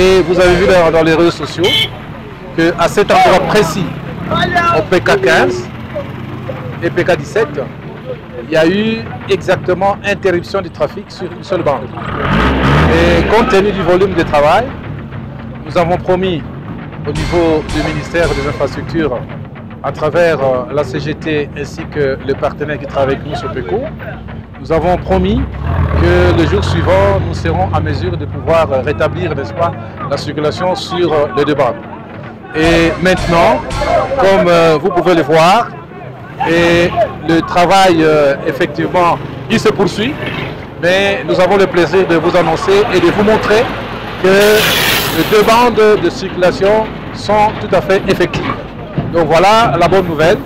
Et vous avez vu dans les réseaux sociaux qu'à cet endroit précis, au PK15 et PK17, il y a eu exactement interruption du trafic sur une seule bande. Et compte tenu du volume de travail, nous avons promis au niveau du ministère des Infrastructures, à travers la CGT ainsi que les partenaires qui travaillent avec nous sur PECO, nous avons promis que le jour suivant, nous serons en mesure de pouvoir rétablir, n'est-ce pas, la circulation sur les deux bandes. Et maintenant, comme vous pouvez le voir, et le travail, effectivement, il se poursuit, mais nous avons le plaisir de vous annoncer et de vous montrer que les deux bandes de circulation sont tout à fait effectives. Donc voilà la bonne nouvelle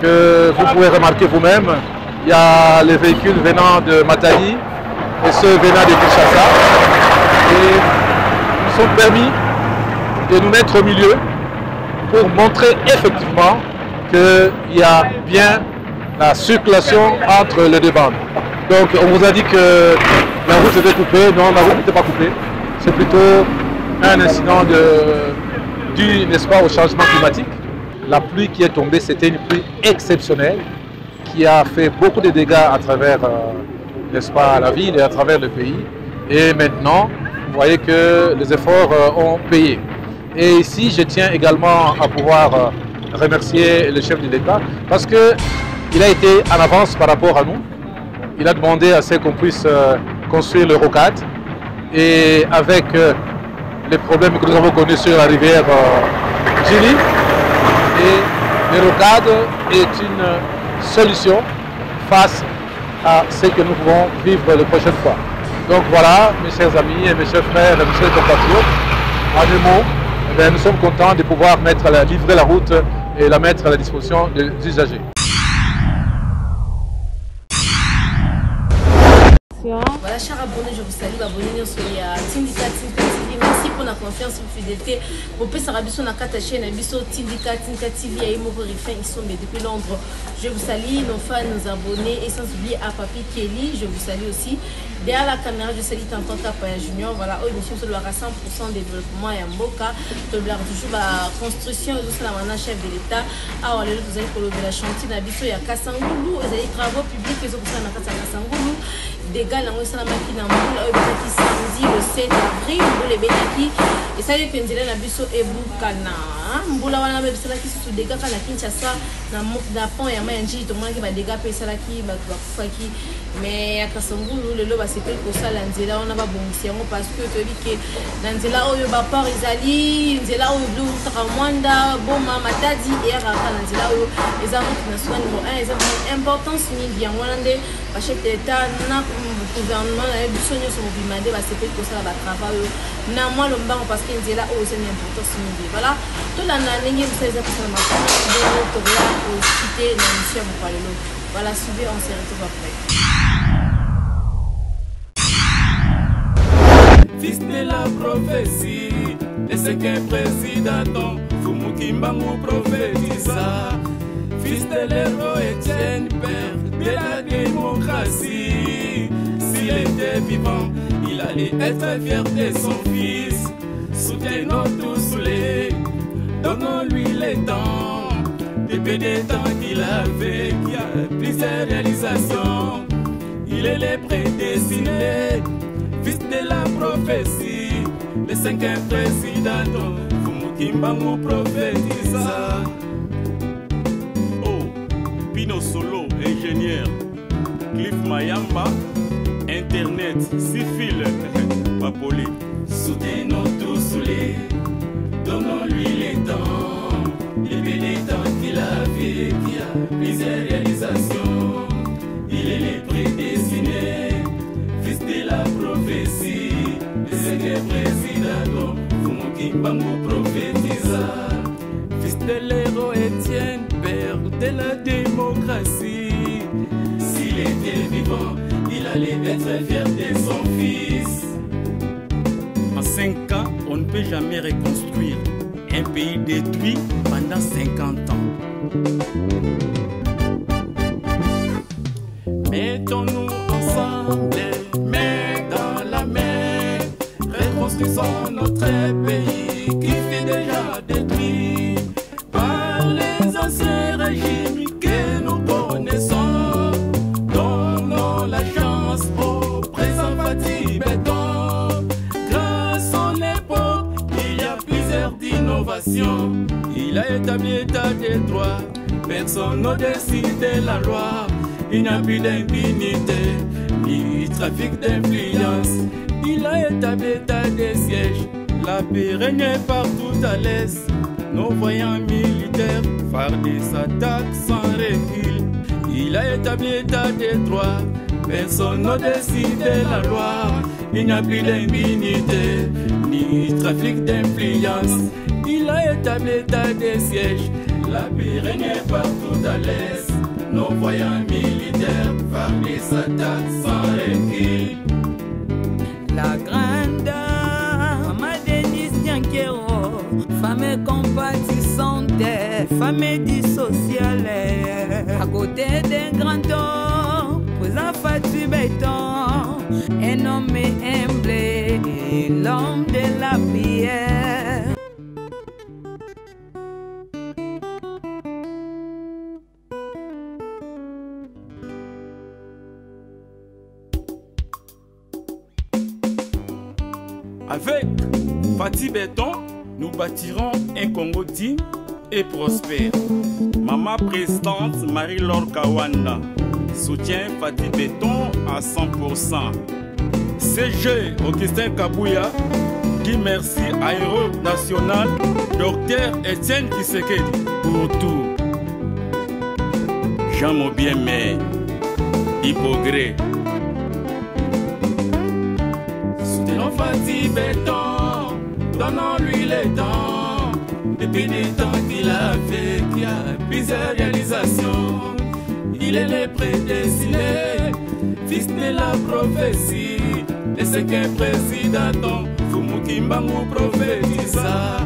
que vous pouvez remarquer vous-même. Il y a les véhicules venant de Matadi et ceux venant de Kinshasa. Et nous sommes permis de nous mettre au milieu pour montrer effectivement qu'il y a bien la circulation entre les deux bandes. Donc on vous a dit que la route était coupée. Non, la route n'était pas coupée. C'est plutôt un incident dû, n'est-ce pas, au changement climatique. La pluie qui est tombée, c'était une pluie exceptionnelle qui a fait beaucoup de dégâts à travers, n'est-ce pas, la ville et à travers le pays. Et maintenant, vous voyez que les efforts ont payé. Et ici, je tiens également à pouvoir remercier le chef de l'État parce qu'il a été en avance par rapport à nous. Il a demandé à ce qu'on puisse construire le rocade. Et avec les problèmes que nous avons connus sur la rivière Djili, et le rocade est une solution face à ce que nous pouvons vivre la prochaine fois. Donc voilà, mes chers amis et mes chers frères et mes chers compatriotes, en un mot, eh bien, nous sommes contents de pouvoir livrer la route et la mettre à la disposition des usagers. Voilà, chers abonnés, je vous salue. Abonnez-vous sur Tindika TV. Merci pour la confiance et la fidélité. Vous pouvez savoir sur notre chaîne Tindika TV et ils sont depuis Londres. Je vous salue, nos fans, nos abonnés et sans oublier à Papi Kelly. Je vous salue aussi. Derrière la caméra, je salue Tantan Kapaya Junior. Voilà, émission sur le 100% développement et Mboka. De toujours la construction et tout ça, la chef de l'État. Ah, voilà, vous allez pour la chantier. Il y a Kassangoulou, vous avez des travaux publics et vous avez Kassangoulou. Des gars là, on s'en a marqué dans le samedi le 7 avril. Pour les bénéfices, et ça y est, Penzela na biso et Boukana. Mboula wana même ça qui sous des gars quand la Kinshasa na pont et manger tout le monde qui va des gars payer ça qui va qui mais à Kasangulu le loba c'est quelque chose là nzela on a pas bon c'est parce que tu dis que nzela oyo ba port izali nzela oyo blue Rwanda Boma Matadi et Raka nzela oyo les amis national numéro 1 les importance ni bien wande ba chef d'état na gouvernement na bisonyo so bimande ba c'est quelque chose là ba travail na moi le mbango parce que nzela oyo c'est une importance ni voilà tout la nani vous savez ça ma de au cité na monsieur vous parler voilà suivez on se retrouve après. Fils de la prophétie, et c'est qu'un président, Fumukimba nous prophétisa. Fils de l'héros Étienne, père de la démocratie. S'il était vivant, il allait être fier de son fils. Soutenons tous les, donnons-lui les temps. Depuis des temps qu'il avait, qui a plusieurs réalisations. Il est le prédestiné. Fils de la prophétie, le 5e président, Fumukimba nous prophétisa. Oh, Pino Solo, ingénieur, Cliff Mayamba, Internet, Sifil, Papoli. Soutenons tous les, donnons-lui les temps, depuis les temps qu'il avait, qui a plusieurs réalisations. Il est le prédestiné. Fils de la prophétie, le 5e président, Fumukimba nous prophétisa. Fils de l'héros Étienne, père de la démocratie. S'il était vivant, il allait être fier de son fils. En 5 ans, on ne peut jamais reconstruire un pays détruit pendant 50 ans. Mettons-nous ensemble, main dans la main, reconstruisons notre notre pays qui fut déjà détruit par les anciens régimes que nous connaissons. Donnons la chance au présent Fatih Béton. Grâce à son époque, il y a plusieurs d'innovations. Il a établi l'état des droits, personne n'a décidé la loi. Il n'y a plus d'impunité, ni trafic d'influence. Il a établi l'état des sièges, la paix règne partout à l'est. Nos voyants militaires fardés s'attaquent sans recul. Il a établi l'état des droits, personne n'a décidé la loi. Il n'y a plus d'impunité, ni trafic d'influence. Il a établi l'état des sièges, la paix règne partout à l'est. Nos voyants militaires fardés s'attaquent sans recul. La grande Maman Denise Nyankero, femme compatissante, femme dissociale. À côté d'un grand homme, présent Fatih Béton, un homme humble, l'homme de la prière. Avec Fatih Béton, nous bâtirons un Congo digne et prospère. Maman présidente Marie-Laure Kawanda soutient Fatih Béton à 100%. CG Augustin Kabouya dit merci à héros national Dr Etienne Tshisekedi pour tout. Jean Mobiemé, Hypogré. Soutenons Fatih Béton, donnons-lui les temps. Depuis des temps qu'il a fait, qu'il y a plusieurs réalisations. Il est le prédestiné, fils de la prophétie. Le cinquième président, Fumukimbangu prophétisa.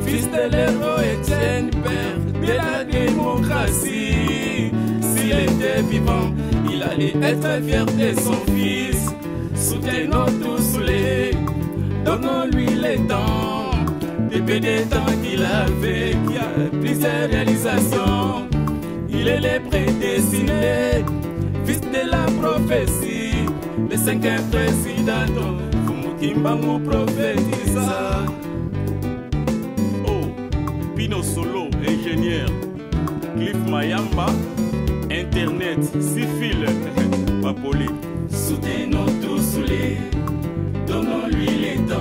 Fils de l'héros Etienne, père de la démocratie. S'il était vivant, il allait être fier de son fils. Soutenons tous les, donnons-lui les temps. Depuis des temps qu'il a fait, qu'il y a plusieurs réalisations. Il est le prédestiné, fils de la prophétie. Le cinquième président, Fumukimbangu prophétisa. Oh, Pino Solo, ingénieur. Cliff Mayamba, Internet, Sifil, Papoli. Soutenons tous les, donnons-lui les temps.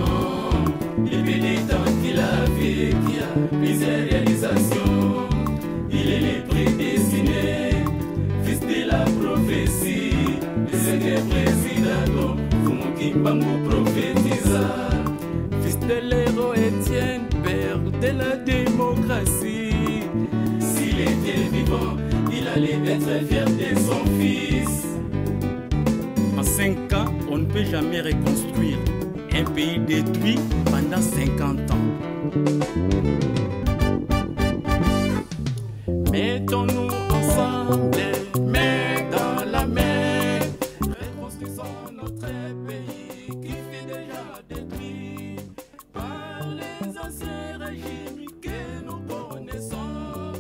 Depuis les temps qu'il a fait, qu'il y a plusieurs réalisations. Il est le prédestiné, fils de la prophétie. Le cinquième président, Fumukimbangu prophétisa. Fils de l'héros Etienne, père de la démocratie. S'il était vivant, il allait être fier de son fils. En 5 ans, on ne peut jamais reconstruire un pays détruit pendant 50 ans. Mettons-nous ensemble, main dans la main. Reconstruisons notre pays qui fut déjà détruit par les anciens régimes que nous connaissons.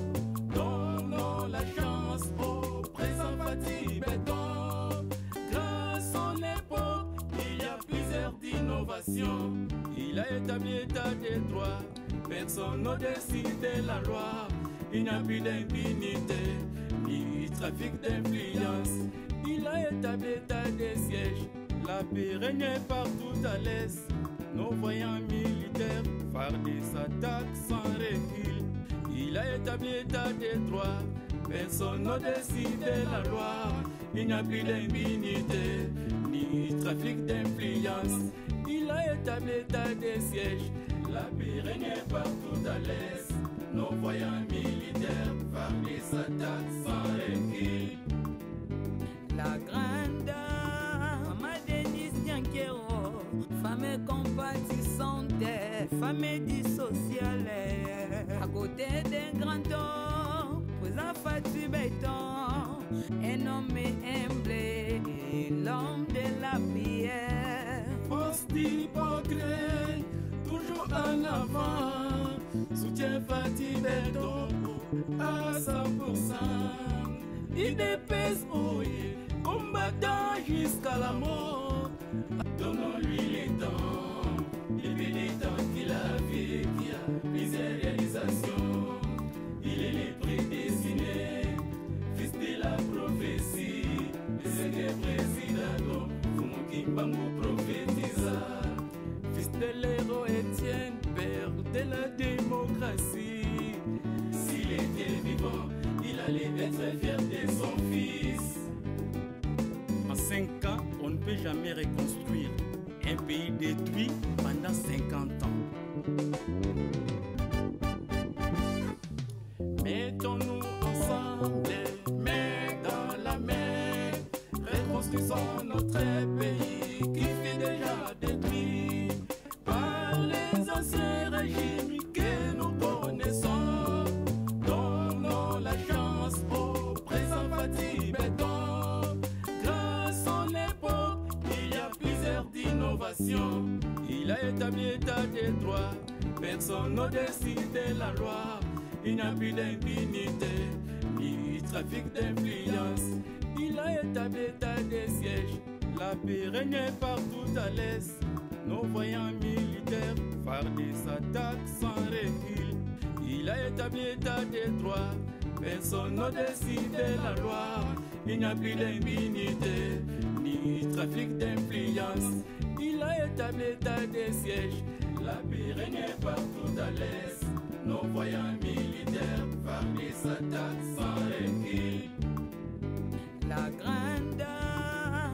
Donnons la chance au présent Fatih Béton. Grâce à son époque, il y a plusieurs d'innovations. Il a établi l'état des droits, personne n'a décidé la loi. Il n'y a plus d'impunité, ni trafic d'influence. Il a établi l'état des sièges, la paix règne partout à l'est. Nos voyants militaires fardés s'attaquent sans recul. Il a établi l'état des droits, personne n'a décidé la loi. Il n'y a plus d'impunité, ni trafic d'influence. Il a établi l'état des sièges, la paix règne partout à l'est. Nos voyants militaires fardés s'attaquent sans recul. La grande Maman Denise Nyankero, femme compatissante, femme dissociale. À côté d'un grand homme, présent Fatih Béton, un homme humble, l'homme de la prière. Force d'hypocrite, toujours en avant. Soutien Fatih Béton à 100%. IDPS Oye, combattant jusqu'à la mort. Donnons-lui les temps, depuis les temps qu'il a fait, qui a plusieurs réalisations. Il est le prédestiné, fils de la prophétie. Le secret président, Fumuki Bango prophétisa. Fils de l'héros Étienne, père de la démocratie. S'il était vivant, il allait être fier de son fils. En 5 ans, on ne peut jamais reconstruire un pays détruit pendant 50 ans. Mettons-nous ensemble, main dans la main, reconstruisons notre pays qui fut déjà détruit par les anciens régimes que nous connaissons. Donnons la chance au présent Fatih Béton. Grâce à son époque, il y a plusieurs innovations. Il a établi l'état des droits, personne n'au-dessus de la loi. Il n'y a plus d'impunité, ni trafic d'influence. Il a établi l'état des sièges. La paix règne partout à l'est. Nos voyants militaires phare des attaques sans recul. Il a établi l'état des droits. Personne n'au-dessus de la loi. Il n'y a plus d'impunité, ni trafic d'influence. Il a établi l'état des sièges. La paix règne partout à l'est. Nos voyants militaires phare des attaques sans recul. La grande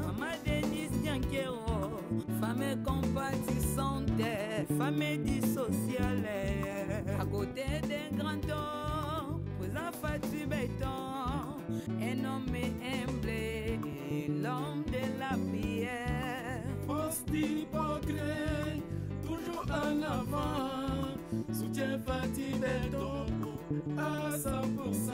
Maman Denise Nyankero, femme compatissante, femme dissociale. À côté d'un grand homme, présent Fatih Béton, un homme humble, l'homme de la prière. Force d'hypocrite, toujours en avant. Soutien Fatih Béton à 100%.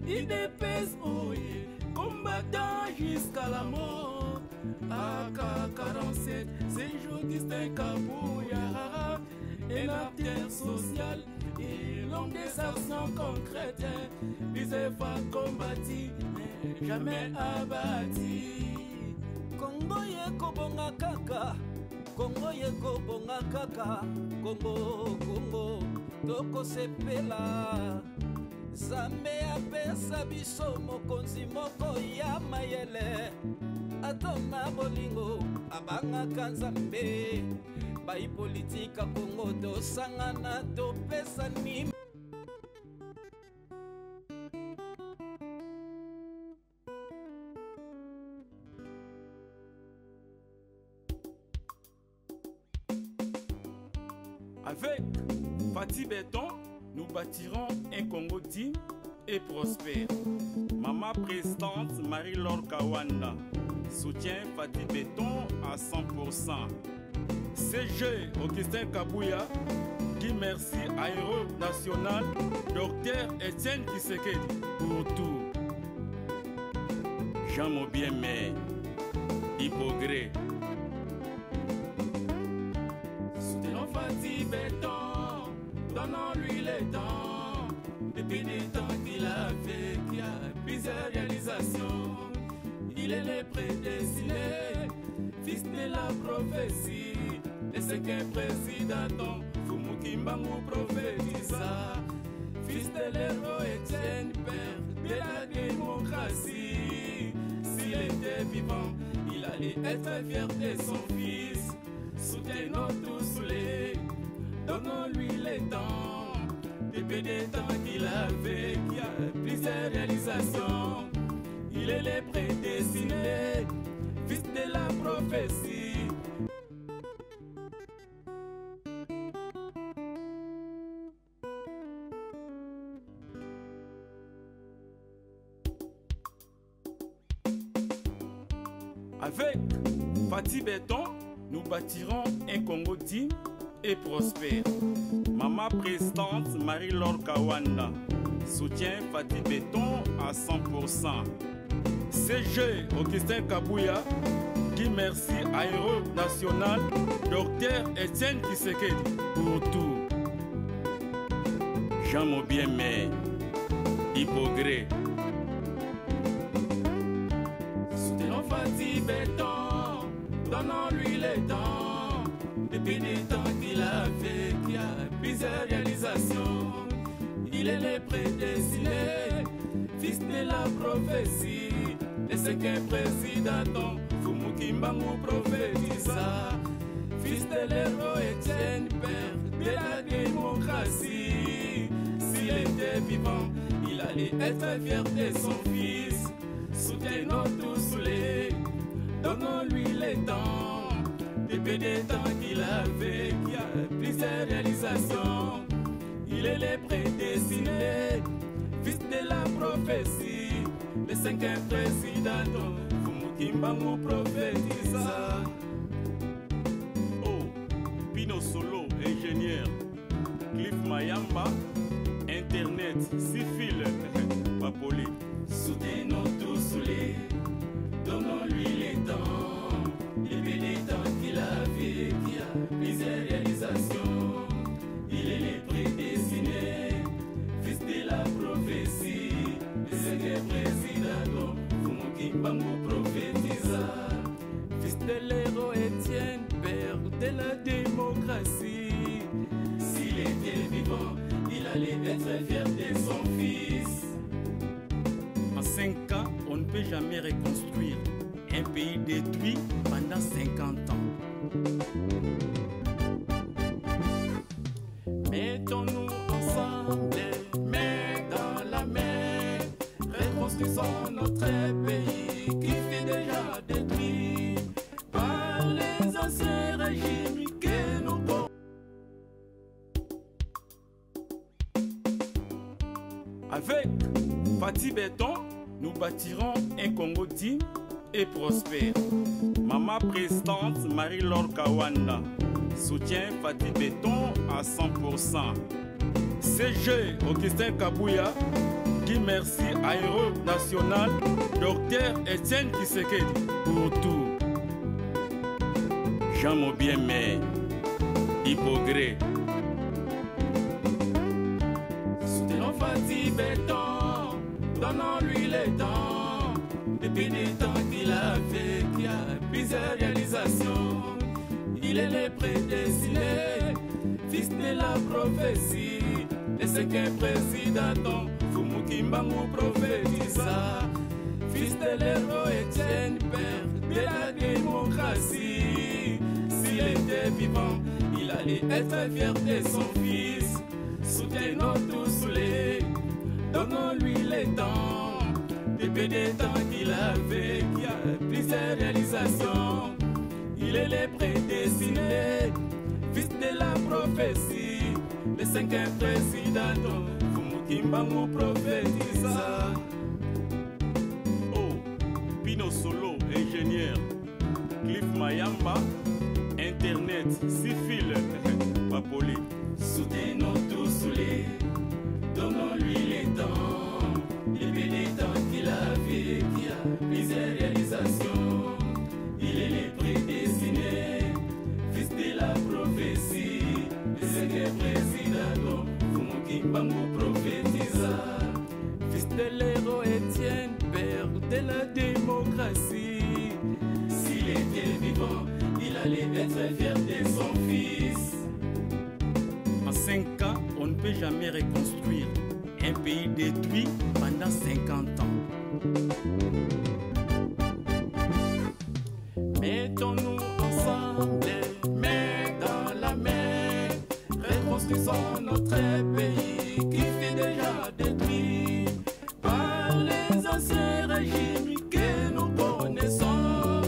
IDPS Oye, combattant jusqu'à la mort. AK-47, c'est Justin Kabouya, un acteur social et l'homme des actions concrètes. Les efforts combattus, mais jamais abattus. Congo yeko bonga kaka, Congo yeko bonga kaka, Congo, Congo, toko sepela. Zambe apesa biso mokonzi moko ya mayele. Atona bolingo, abangaka Nzambe. Bai politika Congo tosangana topesa nima. Avec Fatih Béton, nous bâtirons un Congo digne et prospère. Maman présidente Marie-Laure Kawanda soutient Fatih Béton à 100%. CG Augustin Kabouya dit merci à Héros National Dr Étienne Tshisekedi pour tout. Jean Mobiemé, Hypogré. Soutenons Fatih Béton, donnons-lui le temps. Depuis les temps qu'il a fait, qu'il a plusieurs réalisations. Il est le prédestiné, fils de la prophétie. Et c'est qu'un président, Fumuki Bango prophétisa. Fils de l'héros Étienne, père de la démocratie. S'il était vivant, il allait être fier de son fils. Soutenons tous les, donnons-lui les temps. Depuis des temps qu'il a fait, qu'il a plusieurs réalisations. Il est le prédestiné, fils de la prophétie. Avec Fatih Béton, nous bâtirons un Congo digne et prospère. Maman présidente Marie-Laure Kawanda soutient Fatih Béton à 100%. CG Augustin Kabouya dit merci aéronational, Dr Etienne Tshisekedi pour tout. Jean Mobiemé, Hypogré. Soutenons Fatih Béton, donnons-lui les temps. Depuis des temps qu'il a fait, qu'il y a plusieurs réalisations. Il est le prédestiné, fils de la prophétie. Le cinquième président, Fumukimbangu prophétisa. Fils de l'héros Etienne, père de la démocratie. S'il était vivant, il allait être fier de son fils. Soutenons tous les, donnons-lui les temps. Depuis des temps qu'il a fait, qu'il y a plusieurs réalisations. Il est le prédestiné, fils de la prophétie. Le cinquième président, Fumukimbangu prophétisa. Oh, Pino Solo, ingénieur. Cliff Mayamba, Internet, Sifil, Papoli. Soutenons tous les, donnons-lui les temps. Depuis des temps qu'il a fait, qu'il y a plusieurs réalisations. Il est le prédestiné, fils de la prophétie. Le secret président, Fumukimbangu prophétisa. Fils de l'héros Etienne, père de la démocratie. S'il était vivant, il allait être fier de son fils. En 5 ans, on ne peut jamais reconstruire un pays détruit pendant 50 ans. Mettons-nous ensemble, main dans la main, reconstruisons notre pays qui fut déjà détruit par les anciens régimes que nous portons. Avec Fatih Béton, nous bâtirons un Congo digne et prospère. Maman présidente Marie-Laure Kawanda soutient Fatih Béton à 100%. CG Augustin Kabouya dit merci aéronational Dr Etienne Tshisekedi pour tout. Jean Mobiemé, Hypogré. Soutenons Fatih Béton, donnons-lui les temps. Depuis des temps qu'il a fait, qu'il y a plusieurs réalisations. Il est le prédestiné, fils de la prophétie. Le cinquième président, Fumukimbangu prophétisa. Fils de l'héros Etienne, père de la démocratie. S'il était vivant, il allait être fier de son fils. Soutenons tous les, donnons-lui les temps. Depuis des temps qu'il a fait, qu'il y a plusieurs réalisations. Il est le prédestiné, fils de la prophétie. Le cinquième président, Fumukimbangu prophétisa. Oh, Pino Solo, ingénieur. Cliff Mayamba, Internet, Sifil, Papoli. Soutenons tous les, donnons-lui les temps. Depuis des temps qu'il a fait, qu'il y a plusieurs réalisations. Il est le prédestiné, fils de la prophétie. Le secret président, Fumukimbangu prophétisa. Fils de l'héros Etienne, père de la démocratie. S'il était vivant, il allait être fier de son fils. En 5 ans, on ne peut jamais reconstruire un pays détruit pendant 50 ans. Mettons-nous ensemble, main dans la main, reconstruisons notre pays qui fut déjà détruit par les anciens régimes que nous connaissons.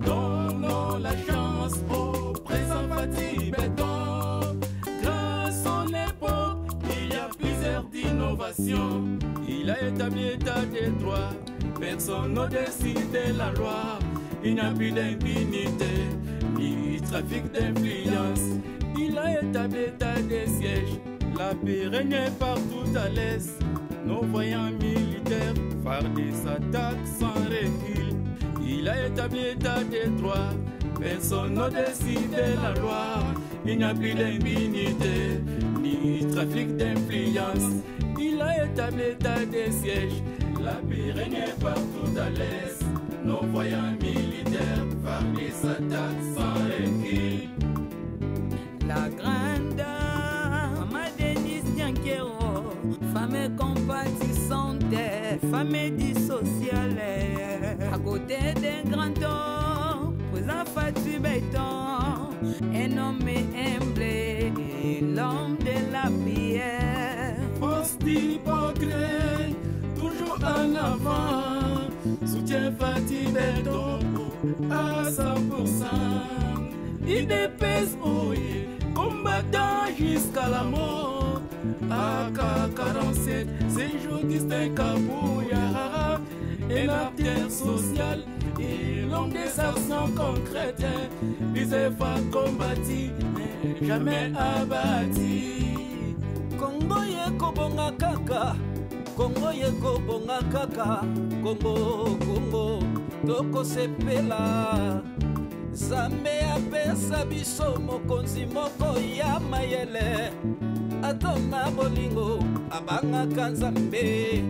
Donnons la chance au présent Fatih Béton. Grâce à son époque, il y a plusieurs d'innovations. Il a établi l'état de droit, personne n'au-dessus de la loi. Il n'y a plus d'impunité, ni trafic d'influence. Il a établi l'état de siège, la paix règne partout à l'est. Nos voyants militaires phare des attaques sans recul. Il a établi l'état de droit, Personne n'a décidé la loi. Il n'y a plus d'impunité, ni trafic d'influence. Il a établi l'état des sièges. La paix règne partout à l'est. Nos voyants militaires farment les attaques sans recul. La grande Maman Denise Nyankero, femme compatissante, femme dissociale. À côté d'un grand homme, présent Fatou Béton, un homme humble, l'homme de la prière. Force d'hypocrite, toujours en avant, soutien Fatou Béton à 100%. Il dépèse, combattant jusqu'à la mort. AK-47, c'est jour distinct Kabouya. Et l'acteur social et l'homme des actions concrètes. Les efforts combattus, mais jamais abattus. Congo yeko bonga kaka, Congo yeko bonga kaka, Congo, toko sepela. Zambe apesa biso mokonzi moko ya mayele. Atona bolingo, abanga Nzambe.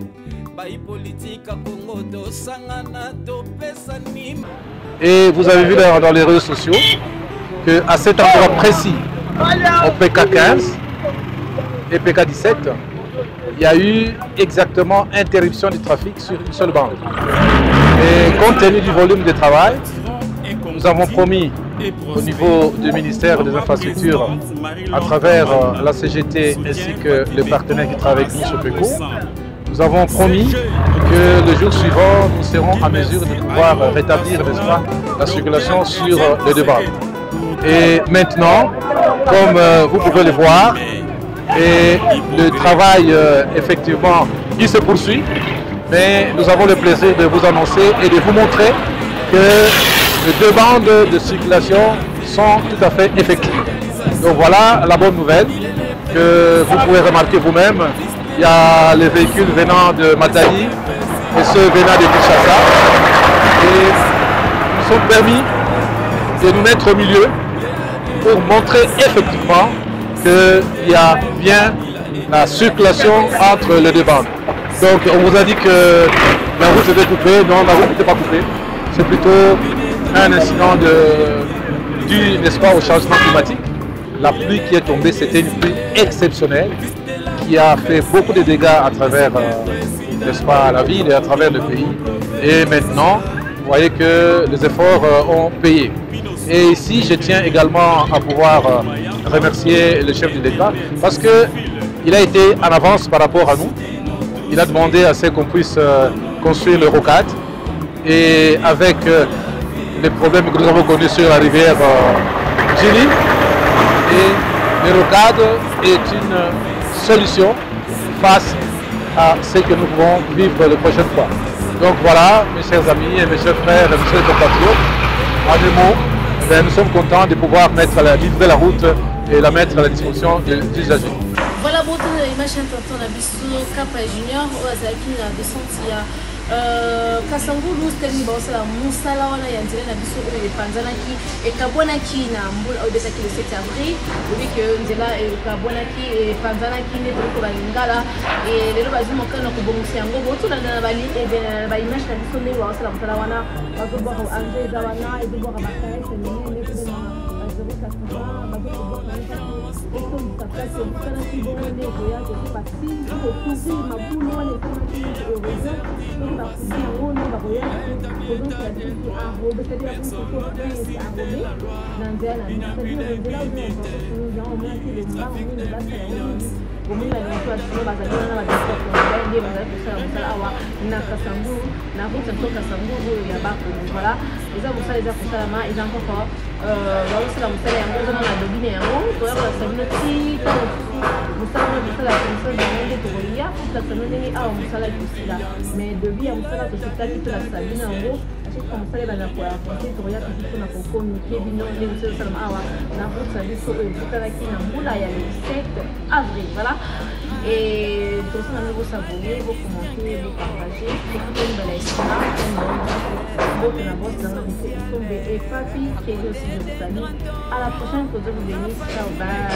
Bayi politika Congo dosangana topesa nima. Et vous avez vu dans les réseaux sociaux qu'à cet endroit précis, au PK15 et PK17, il y a eu exactement interruption du trafic sur une seule bande. Et compte tenu du volume de travail, nous avons promis au niveau du ministère des Infrastructures, à travers la CGT ainsi que les partenaires qui travaillent avec nous sur PECO, nous avons promis que le jour suivant, nous serons en mesure de pouvoir rétablir, n'est-ce pas, la circulation sur les deux bandes. Et maintenant, comme vous pouvez le voir, et le travail effectivement il se poursuit, mais nous avons le plaisir de vous annoncer et de vous montrer que les deux bandes de circulation sont tout à fait effectives. Donc voilà la bonne nouvelle que vous pouvez remarquer vous-même. Il y a les véhicules venant de Matadi et ceux venant de Kinshasa. Et nous sommes permis de nous mettre au milieu pour montrer effectivement qu'il y a bien la circulation entre les deux bandes. Donc on vous a dit que la route était coupée. Non, la route n'était pas coupée. C'est plutôt un incident dû, n'est-ce pas, au changement climatique. La pluie qui est tombée, c'était une pluie exceptionnelle qui a fait beaucoup de dégâts à travers, n'est-ce pas, la ville et à travers le pays. Et maintenant, vous voyez que les efforts ont payé. Et ici, je tiens également à pouvoir remercier le chef de l'État parce qu'il a été en avance par rapport à nous. Il a demandé à ce qu'on puisse construire le rocade. Et avec les problèmes que nous avons connus sur la rivière Djili, et le rocade est une solution face à ce que nous pouvons vivre la prochaine fois. Donc voilà, mes chers amis et mes chers frères et mes chers compatriotes, en deux mots, nous sommes contents de pouvoir livrer la route et la mettre à la disposition des usagers. Voilà, bon, l'image importante, on a vu Kapa Junior, Ozaki, la descente, Kasangulu steli bosala musala wana ya nzela na biso oyo epanzanaki ekabwanaki na mbula oyo betaki le 7 avril obi ke nzela ekabwanaki epanzanaki nde toko balingala et lelo bazimo kana kubongisa yango botula na bali ba image na biso ndenge bosala musala wana bazoba ko anje za wana ezoba ka bakaya senene ne kuna bazoba ka kuma bazoba ka esto mtakase kana kibona ne goya ko pasi ko kuzi mabuno wana kana kiyoza mais depuis à musala to sitaki to la sabina ngo achika musala bana ko afonte to ya to na ko communiquer bino ne musala salama awa na route sa biso e tutala ki na mbula ya le 7 avril voilà Et tout ça, nous vous abonner, vous commenter, vous partager. C'est comme une belle histoire. Donc, la bosse dans le et Papi, qui est aussi de vous saluer. À la prochaine, que Dieu vous bénisse. Ciao, bye.